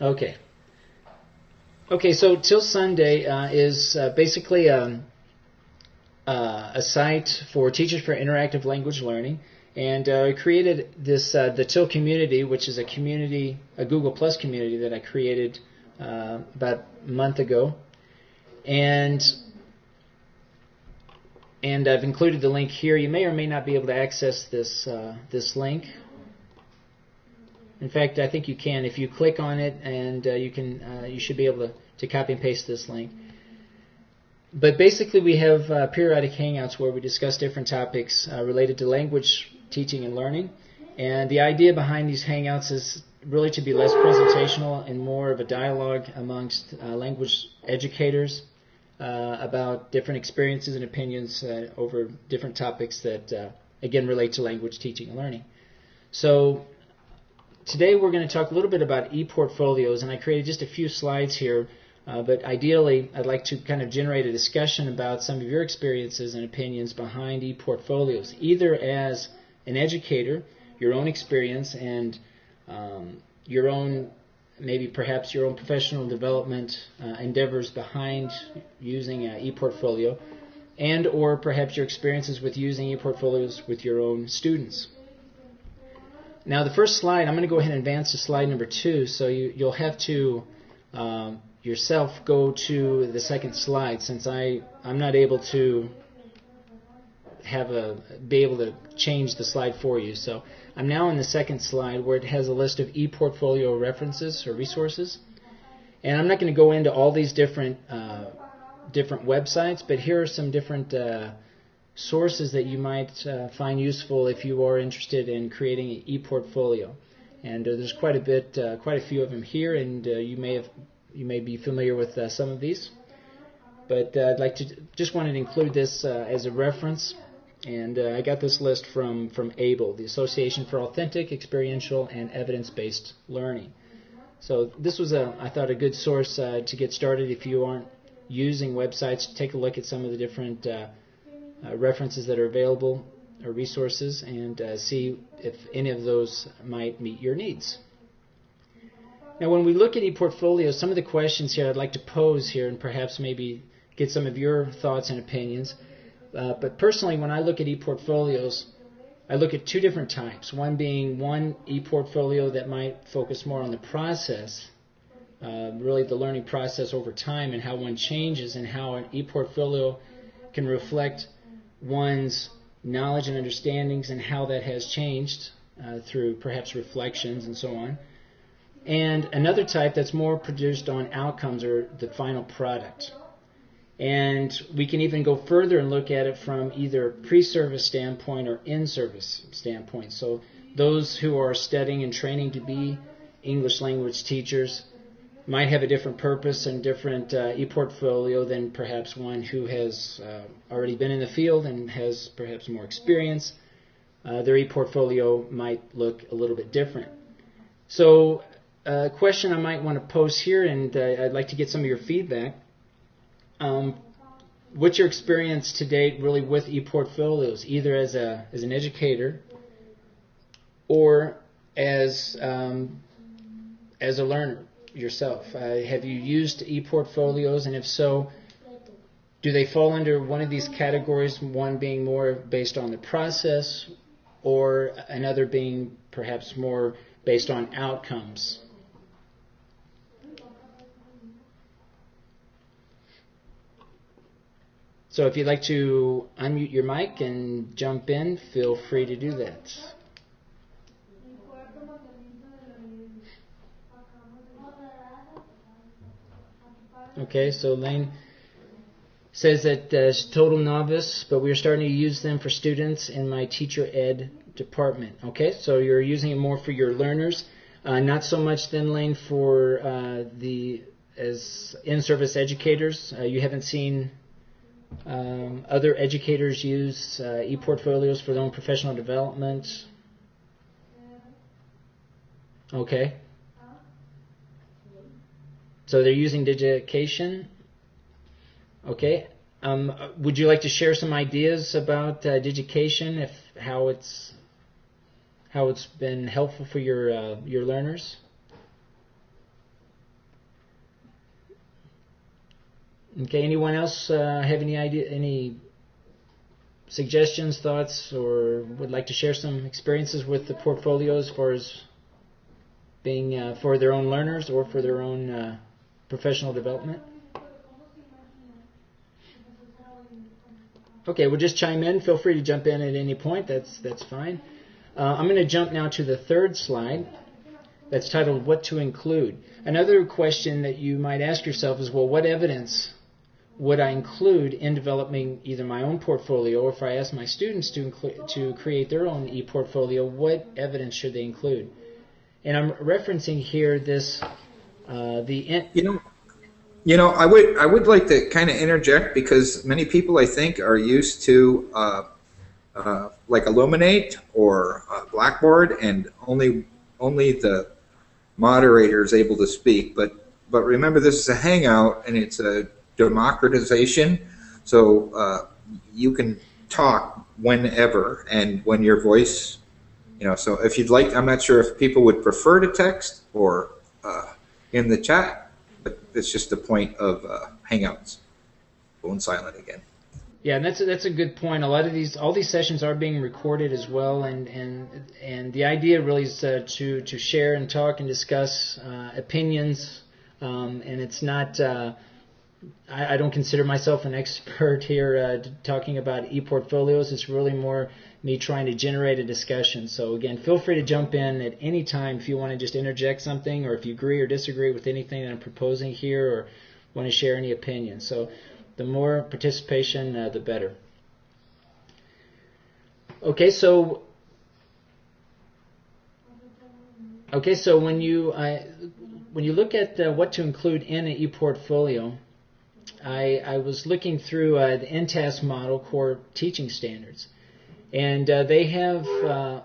Okay. Okay, so Till Sunday is basically a site for teachers for interactive language learning, and I created this the Till community, which is a Google Plus community that I created about a month ago, and I've included the link here. You may or may not be able to access this link. In fact, I think you can if you click on it, and you should be able to copy and paste this link. But basically, we have periodic hangouts where we discuss different topics related to language teaching and learning. And the idea behind these hangouts is really to be less presentational and more of a dialogue amongst language educators about different experiences and opinions over different topics that, again, relate to language teaching and learning. So today we're going to talk a little bit about e-portfolios, and I created just a few slides here. But ideally, I'd like to kind of generate a discussion about some of your experiences and opinions behind e-portfolios, either as an educator, your own experience, and your own, maybe perhaps your own professional development endeavors behind using e-portfolio, and or perhaps your experiences with using e-portfolios with your own students. Now, the first slide, I'm going to go ahead and advance to slide number 2, so you'll have to yourself go to the second slide, since I'm not able to be able to change the slide for you. So I'm now in the second slide where it has a list of e-portfolio references or resources, and I'm not going to go into all these different websites, but here are some different sources that you might find useful if you are interested in creating an e-portfolio. And there's quite a few of them here, and you may be familiar with some of these, but I'd like to just wanted to include this as a reference, and I got this list from ABLE, the Association for Authentic, Experiential, and Evidence-Based Learning. So this was I thought a good source to get started if you aren't using websites, to take a look at some of the different references that are available or resources, and see if any of those might meet your needs. Now, when we look at ePortfolios, some of the questions here I'd like to pose here and perhaps maybe get some of your thoughts and opinions. But personally, when I look at ePortfolios, I look at two different types. One being one ePortfolio that might focus more on the process, really the learning process over time and how one changes, and how an ePortfolio can reflect one's knowledge and understandings and how that has changed through perhaps reflections and so on. And another type that's more produced on outcomes or the final product. And we can even go further and look at it from either pre-service standpoint or in-service standpoint. So those who are studying and training to be English language teachers might have a different purpose and different e-portfolio than perhaps one who has already been in the field and has perhaps more experience. Their e-portfolio might look a little bit different. So a question I might want to pose here, and I'd like to get some of your feedback. What's your experience to date really with e-portfolios, either as an educator or as a learner yourself? Have you used e-portfolios, and if so, do they fall under one of these categories, one being more based on the process or another being perhaps more based on outcomes? So if you'd like to unmute your mic and jump in, feel free to do that. Okay, so Lane says that total novice, but we are starting to use them for students in my teacher ed department. Okay, so you're using it more for your learners, not so much then, Lane, for as in-service educators. You haven't seen other educators use e-portfolios for their own professional development? Okay. So they're using Digication? Okay. Would you like to share some ideas about Digication, how it's been helpful for your learners? Okay, anyone else have any suggestions, thoughts, or would like to share some experiences with the portfolio as far as being for their own learners or for their own professional development? Okay, we'll just chime in. Feel free to jump in at any point. That's fine. I'm going to jump now to the third slide. That's titled "What to Include." Another question that you might ask yourself is, well, what evidence would I include in developing either my own portfolio, or if I ask my students to create their own e-portfolio, what evidence should they include? And I'm referencing here this I would like to kind of interject, because many people, I think, are used to like Illuminate or Blackboard, and only the moderator is able to speak. But remember, this is a Hangout, and it's a democratization, so you can talk whenever and when your voice, so if you'd like, I'm not sure if people would prefer to text or in the chat, but it's just the point of Hangouts. Going silent again. Yeah, and that's a good point. All these sessions are being recorded as well, and the idea really is to share and talk and discuss opinions, and it's not. I don't consider myself an expert here talking about e-portfolios. It's really more me trying to generate a discussion. So again, feel free to jump in at any time if you want to just interject something, or if you agree or disagree with anything that I'm proposing here, or want to share any opinions. So the more participation, the better. Okay, so when you look at what to include in an e-portfolio, I was looking through the INTASC model core teaching standards, and they have a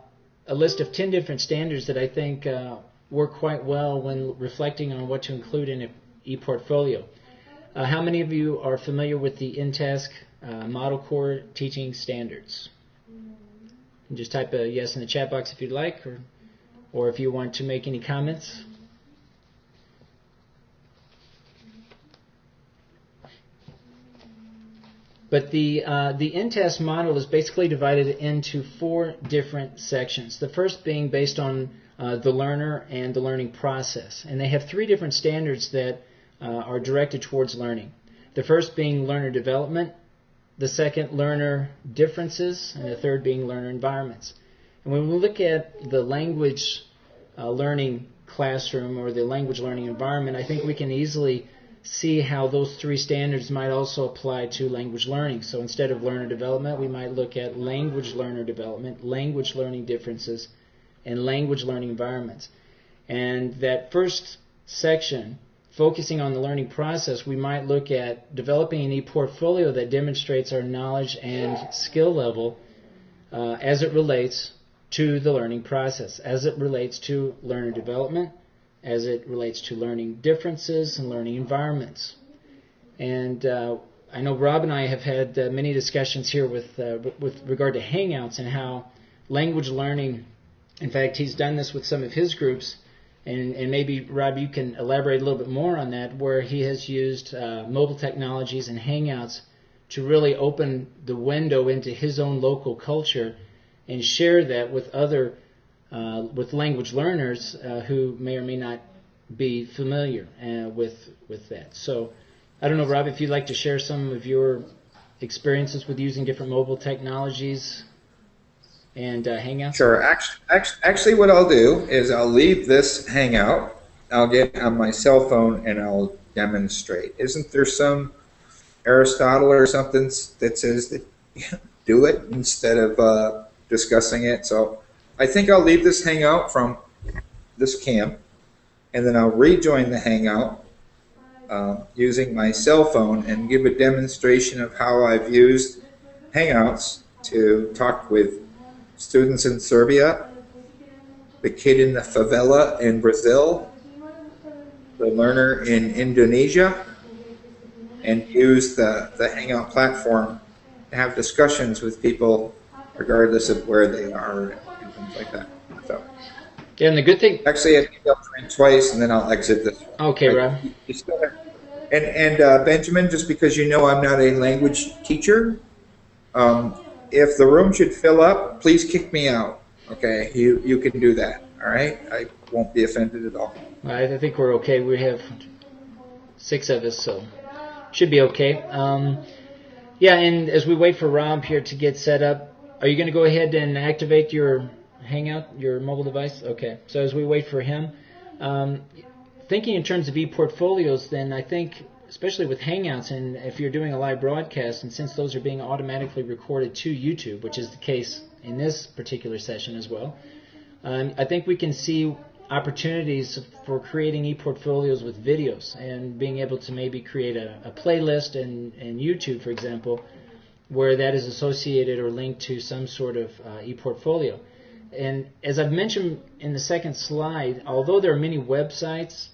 list of 10 different standards that I think work quite well when reflecting on what to include in an e-portfolio. How many of you are familiar with the INTASC model core teaching standards? You can just type a yes in the chat box if you'd like, or if you want to make any comments. But the INTASC model is basically divided into 4 different sections. The first being based on the learner and the learning process. And they have 3 different standards that are directed towards learning. The first being learner development, the second learner differences, and the third being learner environments. And when we look at the language learning classroom or the language learning environment, I think we can easily see how those 3 standards might also apply to language learning. So instead of learner development, we might look at language learner development, language learning differences, and language learning environments. And that first section, focusing on the learning process, we might look at developing an e-portfolio that demonstrates our knowledge and skill level as it relates to the learning process, as it relates to learner development, as it relates to learning differences and learning environments. And I know Rob and I have had many discussions here with regard to Hangouts and how language learning, in fact, he's done this with some of his groups, and maybe, Rob, you can elaborate a little bit more on that, where he has used mobile technologies and Hangouts to really open the window into his own local culture and share that with other with language learners who may or may not be familiar with that. So I don't know, Rob, if you'd like to share some of your experiences with using different mobile technologies and Hangouts. Sure. Actually, what I'll do is I'll leave this Hangout. I'll get on my cell phone and I'll demonstrate. Isn't there some Aristotle or something that says that do it instead of discussing it? So I think I'll leave this Hangout from this camp, and then I'll rejoin the Hangout using my cell phone and give a demonstration of how I've used Hangouts to talk with students in Serbia, the kid in the favela in Brazil, the learner in Indonesia, and use the Hangout platform to have discussions with people regardless of where they are and things like that. So, yeah, and the good thing... Actually, I think I'll try twice and then I'll exit this. Okay, Rob. You still have, And Benjamin, just because you know I'm not a language teacher, if the room should fill up, please kick me out. Okay, you can do that. All right, I won't be offended at all. I think we're okay. We have 6 of us, so should be okay. Yeah, and as we wait for Rob here to get set up, are you going to go ahead and activate your Hangout, your mobile device? Okay. So as we wait for him, thinking in terms of e-portfolios, then I think, especially with Hangouts, and if you're doing a live broadcast, and since those are being automatically recorded to YouTube, which is the case in this particular session as well, I think we can see opportunities for creating e-portfolios with videos and being able to maybe create a playlist in YouTube, for example, where that is associated or linked to some sort of e-portfolio. And as I've mentioned in the second slide, although there are many websites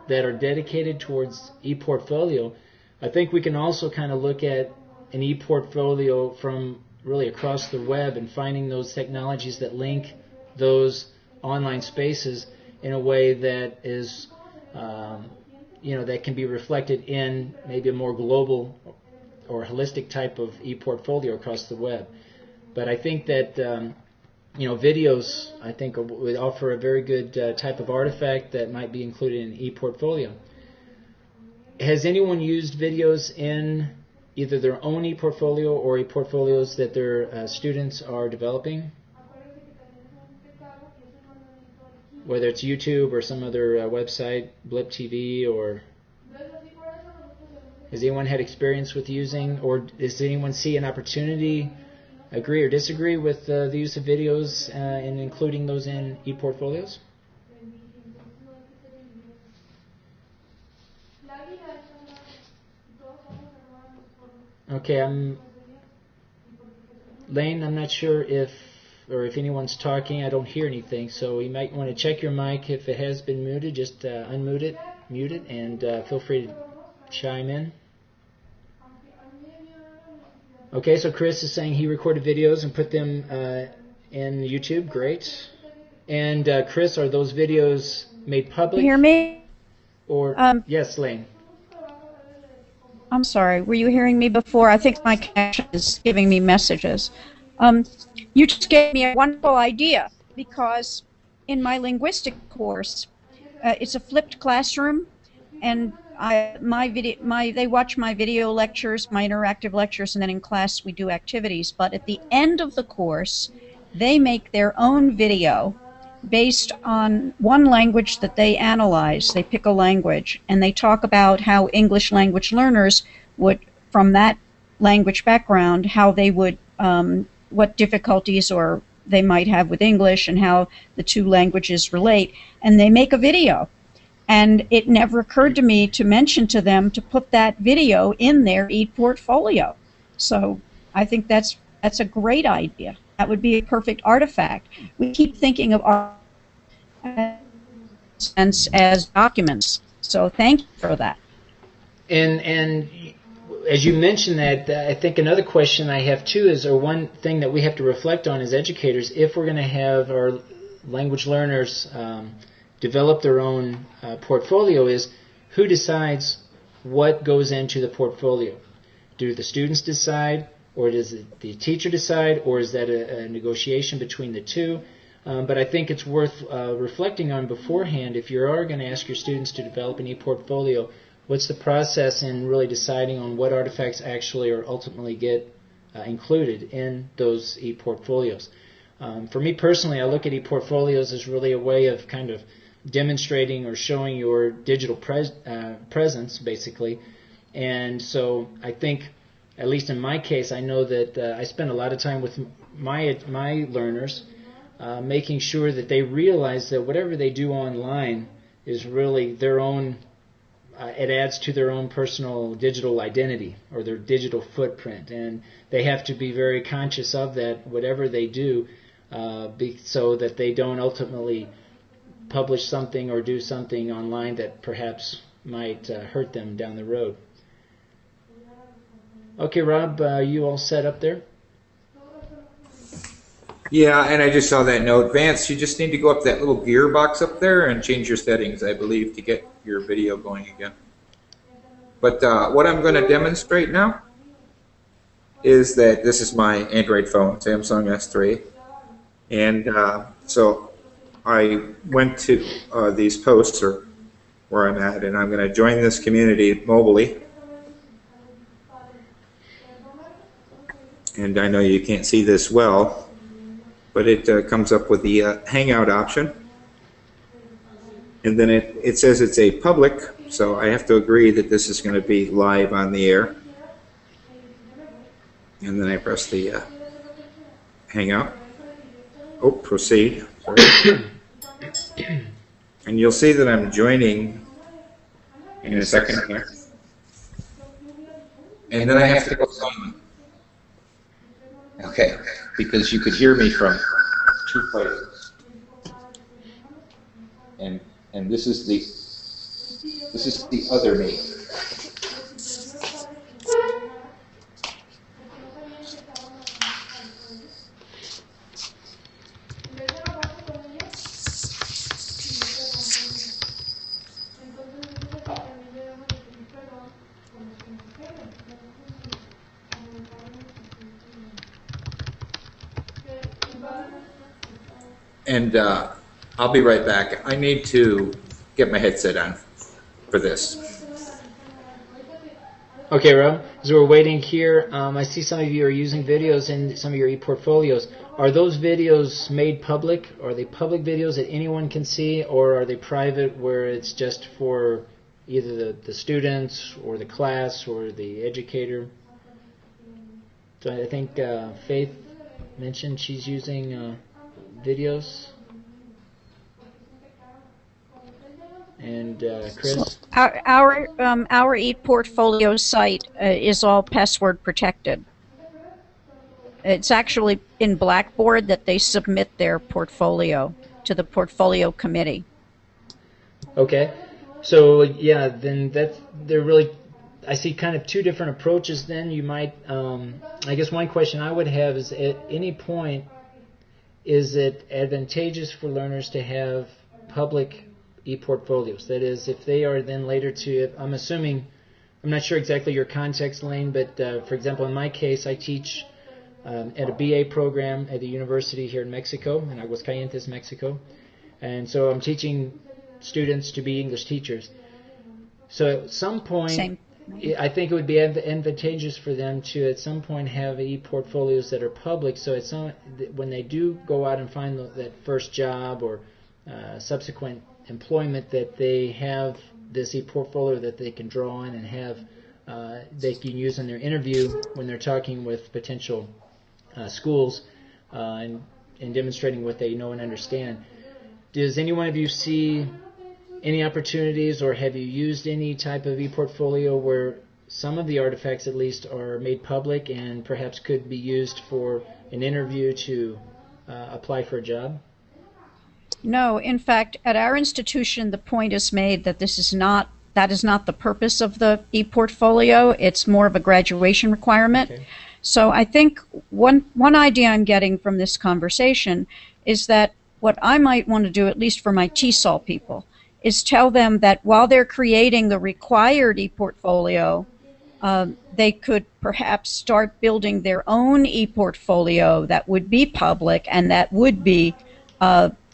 that are dedicated towards e-portfolio, I think we can also kind of look at an e-portfolio from really across the web and finding those technologies that link those online spaces in a way that is, that can be reflected in maybe a more global or holistic type of e-portfolio across the web. But I think that videos, I think, would offer a very good type of artifact that might be included in e-portfolio. Has anyone used videos in either their own e-portfolio or e-portfolios that their students are developing? Whether it's YouTube or some other website, Blip TV, or has anyone had experience with using, or does anyone see an opportunity, agree or disagree with the use of videos and including those in e-portfolios? Okay, Lane, I'm not sure if anyone's talking. I don't hear anything, so you might want to check your mic. If it has been muted, just unmute it, mute it, and feel free to chime in. Okay, so Chris is saying he recorded videos and put them in YouTube. Great. And Chris, are those videos made public? Can you hear me? Or yes, Lane. I'm sorry. Were you hearing me before? I think my connection is giving me messages. You just gave me a wonderful idea, because in my linguistic course, it's a flipped classroom, and they watch my video lectures, my interactive lectures, and then in class we do activities. But at the end of the course, they make their own video based on one language that they analyze. They pick a language, and they talk about how English language learners would, from that language background, how they would, what difficulties or they might have with English and how the two languages relate, and they make a video. And it never occurred to me to mention to them to put that video in their e-portfolio. So I think that's a great idea. That would be a perfect artifact. We keep thinking of our as documents. So thank you for that. And as you mentioned that, I think another question I have too is, or one thing that we have to reflect on as educators, if we're going to have our language learners develop their own portfolio, is who decides what goes into the portfolio? Do the students decide, or does the teacher decide, or is that a negotiation between the two? But I think it's worth reflecting on beforehand. If you are going to ask your students to develop an e-portfolio, what's the process in really deciding on what artifacts actually or ultimately get included in those e-portfolios? For me personally, I look at e-portfolios as really a way of kind of demonstrating or showing your digital presence, basically. And so I think, at least in my case, I know that I spend a lot of time with my learners, making sure that they realize that whatever they do online is really their own, it adds to their own personal digital identity or their digital footprint. And they have to be very conscious of that, whatever they do, so that they don't ultimately publish something or do something online that perhaps might hurt them down the road. Okay, Rob, you all set up there? Yeah, and I just saw that note. Vance, you just need to go up that little gear box up there and change your settings, I believe, to get your video going again. But what I'm going to demonstrate now is that this is my Android phone, Samsung S3. And so I went to these posts, or where I'm at, and I'm going to join this community mobily. And I know you can't see this well, but it comes up with the Hangout option. And then it says it's a public, so I have to agree that this is going to be live on the air. And then I press the Hangout. Oh, proceed. Sorry. And you'll see that I'm joining in a second here. And then I have to go silent. Okay, because you could hear me from 2 places. And this is the other me. And I'll be right back. I need to get my headset on for this. Okay, Rob. As we're waiting here, I see some of you are using videos in some of your ePortfolios. Are those videos made public? Are they public videos that anyone can see, or are they private where it's just for either the students or the class or the educator? So I think Faith mentioned she's using videos. And Chris? Our ePortfolio site is all password protected. It's actually in Blackboard that they submit their portfolio to the portfolio committee. Okay. So yeah, then they're really, I see kind of two different approaches then. You might, I guess one question I would have is, at any point, is it advantageous for learners to have public ePortfolios? That is, if they are then later I'm assuming, I'm not sure exactly your context, Lane, but for example, in my case, I teach at a BA program at the university here in Mexico, in Aguascalientes, Mexico. And so I'm teaching students to be English teachers. So at some point, I think it would be advantageous for them to at some point have ePortfolios that are public, so when they do go out and find that first job or subsequent employment, that they have this ePortfolio that they can draw on and have they can use in their interview when they're talking with potential schools and demonstrating what they know and understand. Does any one of you see any opportunities, or have you used any type of ePortfolio where some of the artifacts at least are made public and perhaps could be used for an interview to apply for a job? No, in fact, at our institution, the point is made that that is not the purpose of the ePortfolio. It's more of a graduation requirement. Okay. So I think one idea I'm getting from this conversation is that what I might want to do, at least for my TESOL people, is tell them that while they're creating the required ePortfolio, they could perhaps start building their own ePortfolio that would be public and that would be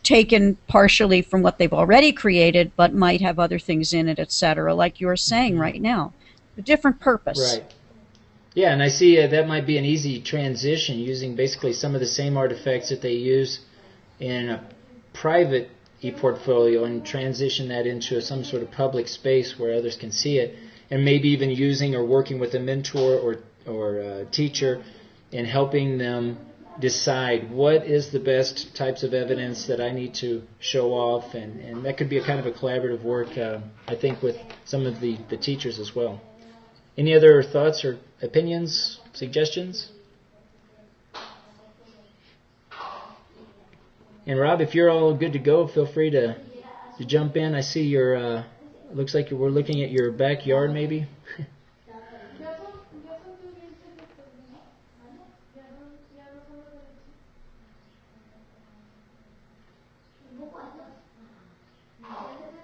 taken partially from what they've already created, but might have other things in it, etc., like you're saying right now. A different purpose. Right. Yeah, and I see that might be an easy transition, using basically some of the same artifacts that they use in a private ePortfolio and transition that into some sort of public space where others can see it, and maybe even using or working with a mentor or teacher and helping them decide what is the best types of evidence that I need to show off, and that could be a kind of a collaborative work, I think, with some of the teachers as well. Any other thoughts or opinions, suggestions? And Rob, if you're all good to go, feel free to jump in. I see your, looks like we're looking at your backyard maybe.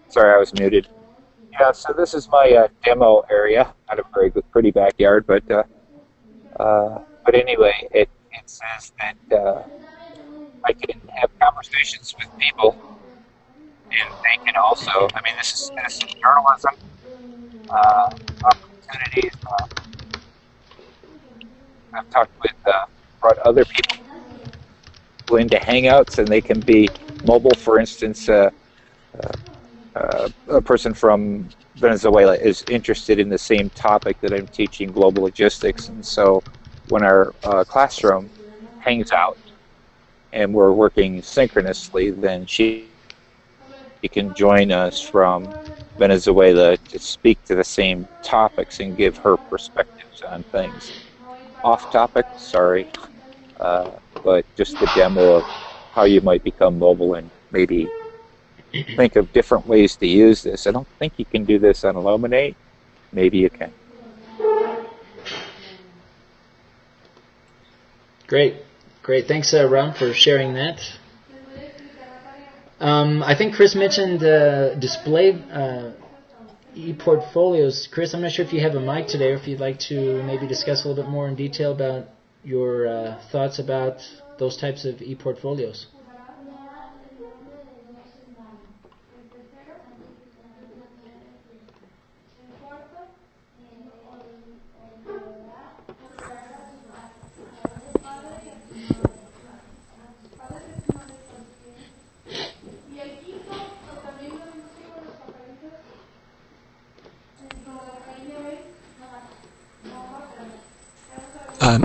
Sorry, I was muted. Yeah, so this is my demo area. Not a very good, pretty backyard, but anyway, it says that I can have conversations with people, and they can also. I mean, this is citizen journalism opportunities. I've talked with brought other people into Hangouts, and they can be mobile. For instance, a person from Venezuela is interested in the same topic that I'm teaching, global logistics, and so when our classroom hangs out and we're working synchronously, then she can join us from Venezuela to speak to the same topics and give her perspectives on things. Off topic, sorry, but just the demo of how you might become mobile and maybe think of different ways to use this. I don't think you can do this on Illuminate. Maybe you can. Great. Thanks, Ram, for sharing that. I think Chris mentioned display e-portfolios. Chris, I'm not sure if you have a mic today or if you'd like to maybe discuss a little bit more in detail about your thoughts about those types of e-portfolios.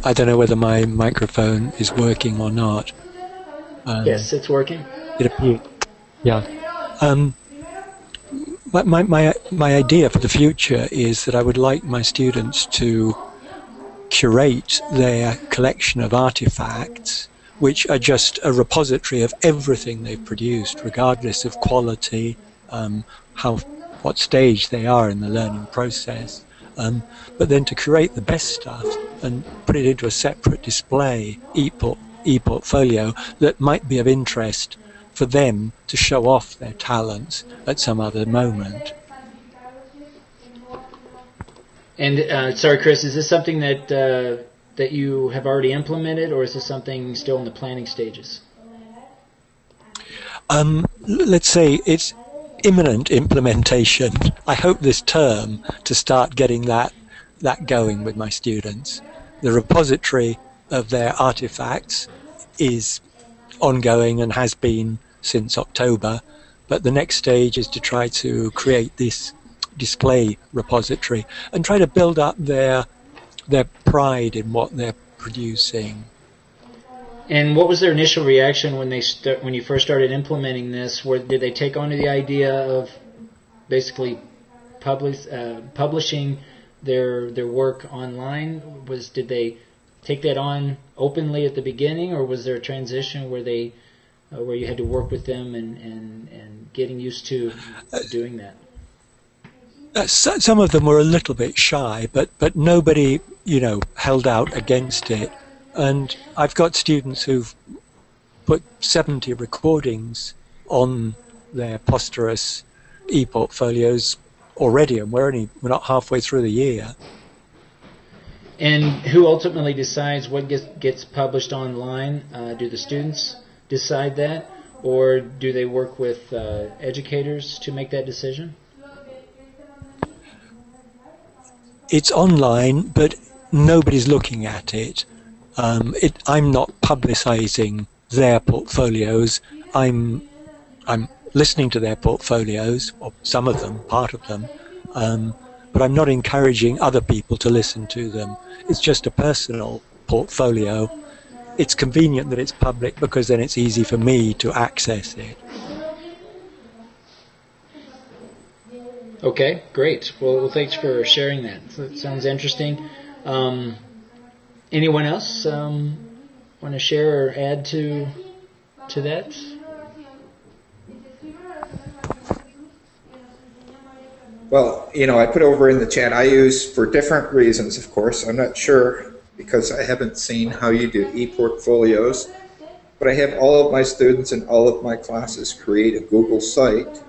I don't know whether my microphone is working or not. Yes, it's working. It appears. Yeah. My idea for the future is that I would like my students to curate their collection of artifacts, which are just a repository of everything they've produced, regardless of quality, what stage they are in the learning process. But then to curate the best stuff and put it into a separate display e-portfolio that might be of interest for them to show off their talents at some other moment. And sorry, Chris, is this something that you have already implemented, or is this something still in the planning stages? Let's say it's imminent implementation. I hope this term to start getting that going with my students. The repository of their artifacts is ongoing and has been since October, but the next stage is to try to create this display repository and try to build up their pride in what they're producing. And what was their initial reaction when when you first started implementing this? Did they take on to the idea of basically publishing their work online? Did they take that on openly at the beginning, or was there a transition where you had to work with them and getting used to doing that? Some of them were a little bit shy, but nobody, held out against it. And I've got students who've put 70 recordings on their Posterous e-portfolios already, and we're not halfway through the year. And who ultimately decides what gets published online? Do the students decide that, or do they work with educators to make that decision? It's online, but nobody's looking at it. I'm not publicizing their portfolios. I'm listening to their portfolios, or some of them, part of them, but I'm not encouraging other people to listen to them. It's just a personal portfolio. It's convenient that it's public because then it's easy for me to access it. Okay, great. Well, thanks for sharing that. That sounds interesting. Anyone else want to share or add to that? Well, I put over in the chat, I use, for different reasons, of course, I'm not sure because I haven't seen how you do e-portfolios, but I have all of my students in all of my classes create a Google site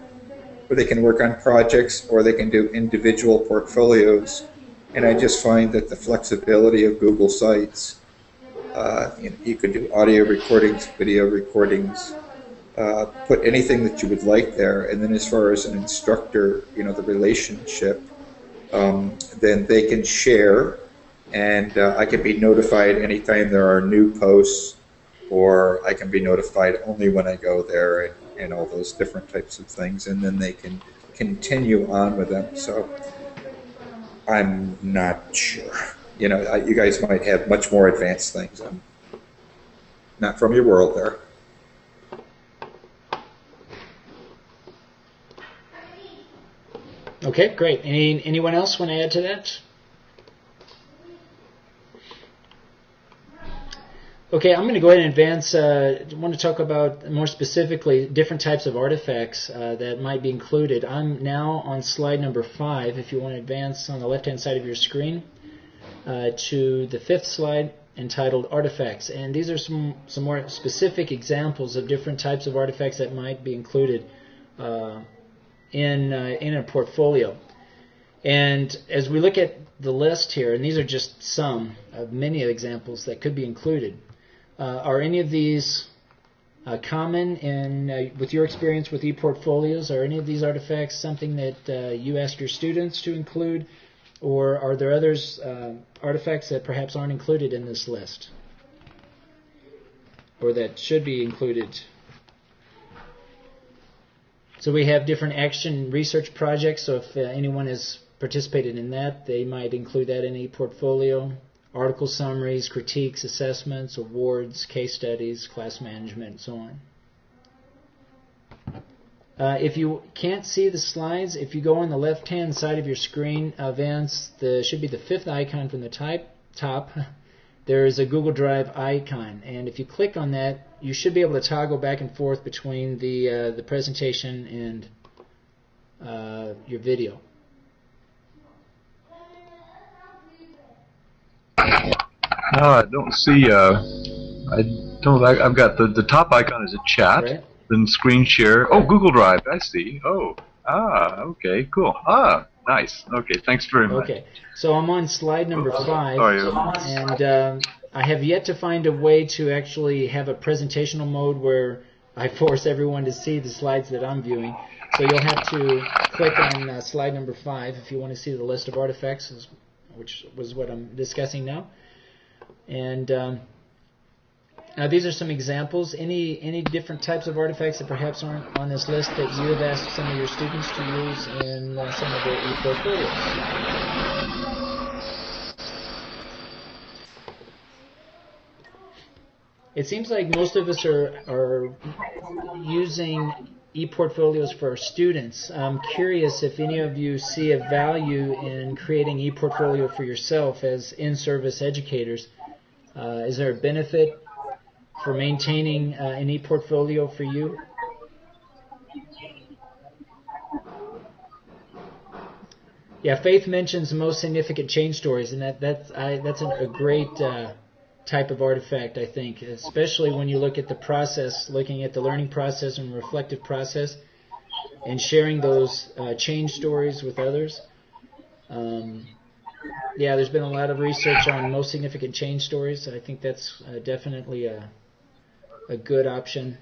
where they can work on projects or they can do individual portfolios. And I just find that the flexibility of Google Sites, you could do audio recordings, video recordings, put anything that you would like there. And then as far as an instructor, the relationship, then they can share, and I can be notified anytime there are new posts, or I can be notified only when I go there, and all those different types of things, and then they can continue on with them. So I'm not sure. You guys might have much more advanced things. I'm not from your world there. Okay, great. Anyone else want to add to that? Okay, I'm going to go ahead and advance. I want to talk about more specifically different types of artifacts that might be included. I'm now on slide number 5. If you want to advance on the left-hand side of your screen to the 5th slide entitled Artifacts. And these are some more specific examples of different types of artifacts that might be included in a portfolio. And as we look at the list here, and these are just some of many examples that could be included, are any of these common with your experience with ePortfolios? Are any of these artifacts something that you ask your students to include, or are there others artifacts that perhaps aren't included in this list, or that should be included? So we have different action research projects, so if anyone has participated in that, they might include that in a portfolio. Article summaries, critiques, assessments, awards, case studies, class management, and so on. If you can't see the slides, if you go on the left-hand side of your screen, Vance, should be the 5th icon from the top. There is a Google Drive icon, and if you click on that, you should be able to toggle back and forth between the presentation and your video. No, I don't see. I've got the top icon is a chat, right. Then screen share. Oh, Google Drive. I see. Oh, okay, cool. Nice. Okay, thanks very much. Okay, so I'm on slide number 5, Oh, and I have yet to find a way to actually have a presentational mode where I force everyone to see the slides that I'm viewing. So you'll have to click on slide number 5 if you want to see the list of artifacts, which was what I'm discussing now. And now these are some examples. Any different types of artifacts that perhaps aren't on this list that you have asked some of your students to use in some of their ePortfolios? It seems like most of us are using ePortfolios for our students. I'm curious if any of you see a value in creating ePortfolio for yourself as in-service educators. Is there a benefit for maintaining an ePortfolio for you? Yeah, Faith mentions most significant change stories, and that's a great type of artifact, I think, especially when you look at the process, looking at the learning process and reflective process, and sharing those change stories with others. Yeah, there's been a lot of research on most significant change stories. I think that's definitely a good option.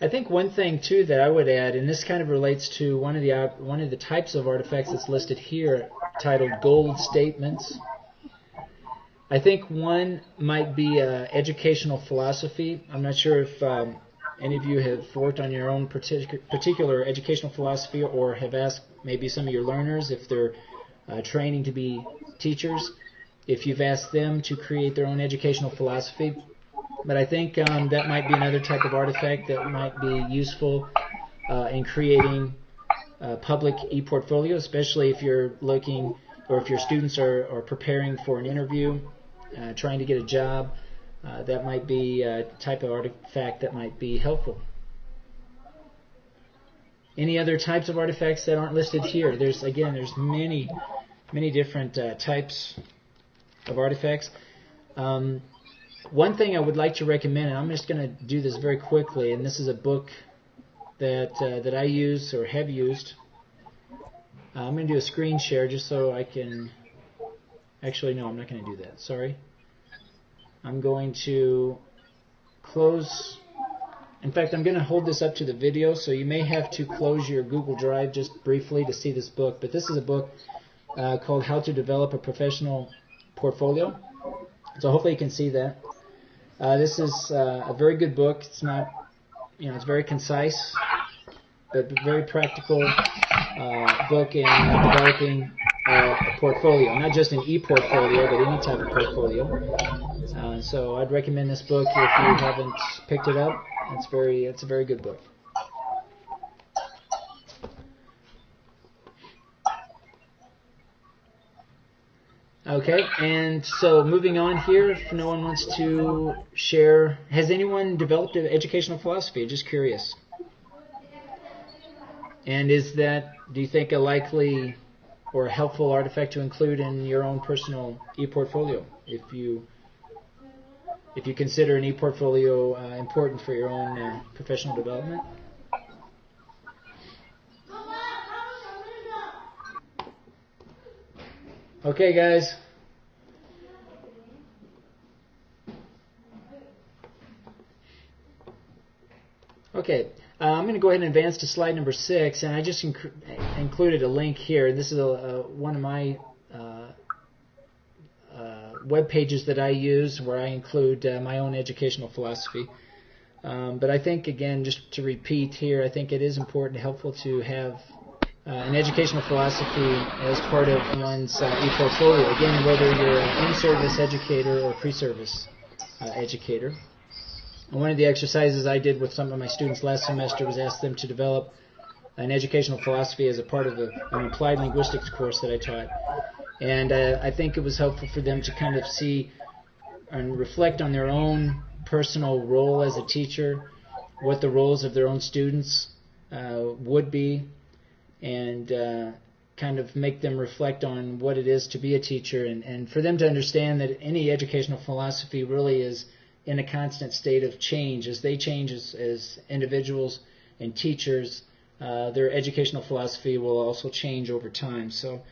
I think one thing too that I would add, and this kind of relates to one of the types of artifacts that's listed here, titled Gold Statements. I think one might be educational philosophy. I'm not sure if any of you have worked on your own particular educational philosophy, or have asked maybe some of your learners if they're training to be teachers, if you've asked them to create their own educational philosophy. But I think that might be another type of artifact that might be useful in creating public ePortfolio, especially if you're looking, or if your students are preparing for an interview, trying to get a job. That might be a type of artifact that might be helpful. Any other types of artifacts that aren't listed here? There's many different types of artifacts. One thing I would like to recommend, and I'm just going to do this very quickly, and this is a book that I use or have used. I'm going to do a screen share just so I can... Actually, no, I'm not going to do that. Sorry. I'm going to close... In fact, I'm going to hold this up to the video, so you may have to close your Google Drive just briefly to see this book. But this is a book called How to Develop a Professional Portfolio. So hopefully you can see that. This is a very good book. It's not, it's very concise, but very practical book in developing a portfolio. Not just an e-portfolio, but any type of portfolio. So I'd recommend this book if you haven't picked it up. It's a very good book. Okay, and so moving on here, if no one wants to share, has anyone developed an educational philosophy? Just curious. And is that, do you think, a likely or a helpful artifact to include in your own personal e-portfolio if you consider an e-portfolio important for your own professional development? Okay, guys. Okay, I'm going to go ahead and advance to slide number 6, and I just included a link here. This is one of my web pages that I use where I include my own educational philosophy. But I think, again, just to repeat here, I think it is important and helpful to have an educational philosophy as part of one's e-portfolio. Again, whether you're an in-service educator or pre-service educator. And one of the exercises I did with some of my students last semester was ask them to develop an educational philosophy as a part of an applied linguistics course that I taught. And I think it was helpful for them to kind of see and reflect on their own personal role as a teacher, what the roles of their own students would be, and kind of make them reflect on what it is to be a teacher, and for them to understand that any educational philosophy really is in a constant state of change. As they change as individuals and teachers, their educational philosophy will also change over time. So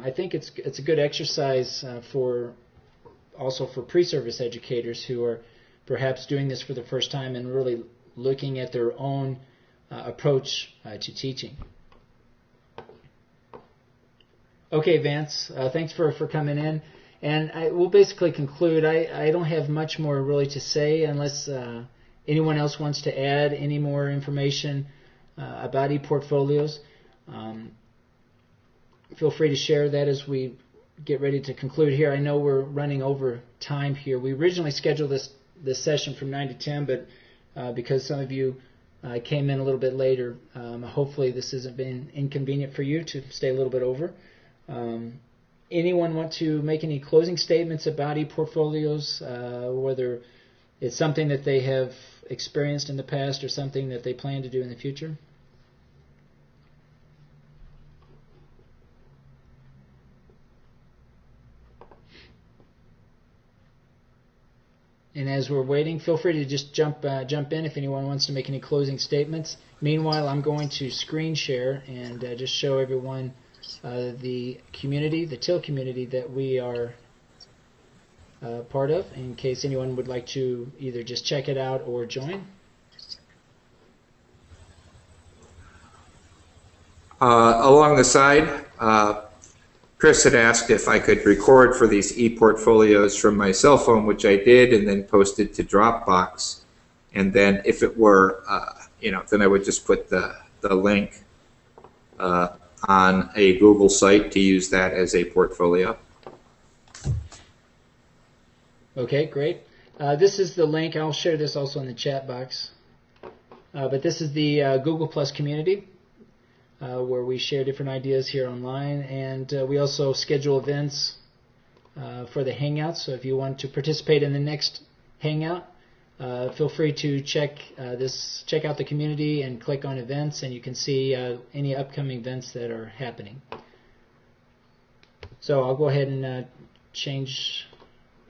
I think it's a good exercise for pre-service educators who are perhaps doing this for the first time and really looking at their own approach to teaching. Okay, Vance, thanks for coming in. And we'll basically conclude. I don't have much more really to say unless anyone else wants to add any more information about e-portfolios. Feel free to share that as we get ready to conclude here. I know we're running over time here. We originally scheduled this session from 9 to 10, but because some of you came in a little bit later, hopefully this hasn't been inconvenient for you to stay a little bit over. Anyone want to make any closing statements about e-portfolios, whether it's something that they have experienced in the past or something that they plan to do in the future? And as we're waiting, feel free to just jump in if anyone wants to make any closing statements. Meanwhile, I'm going to screen share and just show everyone the community, the TIL community that we are part of, in case anyone would like to either just check it out or join. Along the side, Chris had asked if I could record for these e-portfolios from my cell phone, which I did, and then posted to Dropbox. And then if it were, then I would just put the link on a Google site to use that as a portfolio. Okay, great. This is the link. I'll share this also in the chat box. But this is the Google Plus community where we share different ideas here online. And we also schedule events for the Hangouts. So if you want to participate in the next Hangout, feel free to check out the community and click on events, and you can see any upcoming events that are happening. So I'll go ahead and change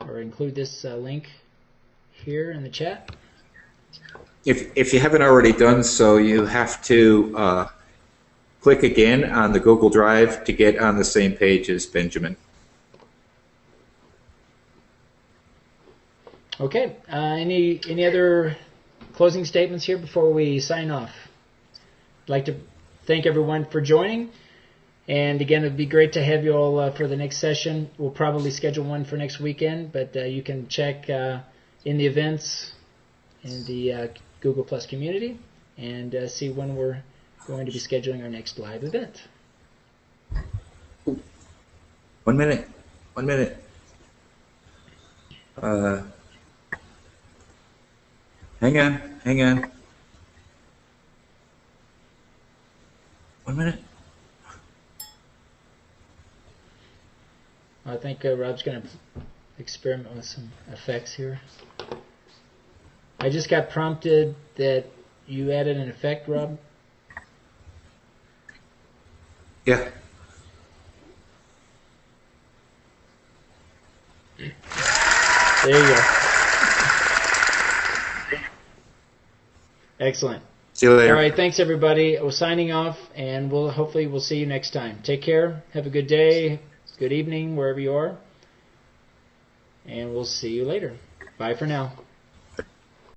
or include this link here in the chat. If you haven't already done so, you have to click again on the Google Drive to get on the same page as Benjamin. Okay. Any other closing statements here before we sign off? I'd like to thank everyone for joining. And again, it would be great to have you all for the next session. We'll probably schedule one for next weekend, but you can check in the events in the Google Plus community and see when we're going to be scheduling our next live event. 1 minute. 1 minute. Hang on. 1 minute. I think Rob's going to experiment with some effects here. I just got prompted that you added an effect, Rob. Yeah. There you go. Excellent. See you later. All right, thanks everybody. We're signing off, and hopefully we'll see you next time. Take care. Have a good day, good evening, wherever you are, and we'll see you later. Bye for now.